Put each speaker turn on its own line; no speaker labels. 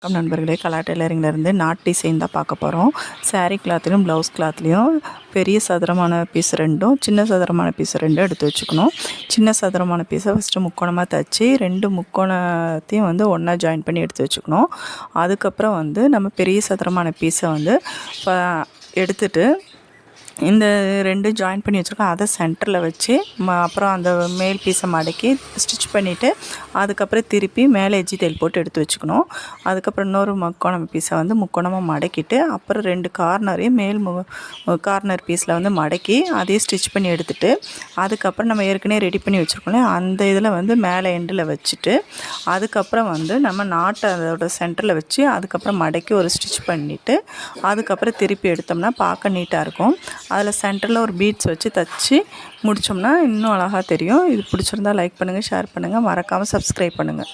நண்பர்களே, கலா டெய்லரிங்லேருந்து not design தான் பார்க்க போகிறோம். சாரீ கிளாத்லையும் ப்ளவுஸ் கிளாத்லேயும் பெரிய சதுரமான பீஸ் ரெண்டும், சின்ன சதுரமான பீஸ் ரெண்டும் எடுத்து வச்சுக்கணும். சின்ன சதுரமான பீஸை ஃபஸ்ட்டு முக்கோணமாக தைச்சி 2 முக்கோணத்தையும் ஒன்றா ஜாயின் பண்ணி எடுத்து வச்சுக்கணும். அதுக்கப்புறம் நம்ம பெரிய சதுரமான பீஸை எடுத்துட்டு இந்த 2 ஜாயின் பண்ணி வச்சுருக்கோம். அதை சென்டரில் வச்சு அப்புறம் அந்த மேல் பீஸை மடக்கி ஸ்டிச் பண்ணிவிட்டு அதுக்கப்புறம் திருப்பி மேலே எஜ்ஜி தையல் போட்டு எடுத்து வச்சுக்கணும். அதுக்கப்புறம் இன்னொரு முக்கோணம் பீஸை முக்கோணமாக மடக்கிட்டு அப்புறம் 2 கார்னரையும் மேல் கார்னர் பீஸில் மடக்கி அதையும் ஸ்டிச் பண்ணி எடுத்துகிட்டு அதுக்கப்புறம் நம்ம ஏற்கனவே ரெடி பண்ணி வச்சுருக்கோம் அந்த இதில் மேலே எண்டில் வச்சுட்டு அதுக்கப்புறம் நம்ம நாட்டை அதோட சென்டரில் வச்சு அதுக்கப்புறம் மடக்கி ஒரு ஸ்டிச் பண்ணிவிட்டு அதுக்கப்புறம் திருப்பி எடுத்தோம்னா பார்க்க நீட்டாக இருக்கும். அதில் சென்டரில் ஒரு பீட்ஸ் வச்சு தைச்சி முடித்தோம்னா இன்னும் அழகாக தெரியும். இது பிடிச்சிருந்தா லைக் பண்ணுங்கள், ஷேர் பண்ணுங்கள், மறக்காமல் சப்ஸ்கிரைப் பண்ணுங்கள்.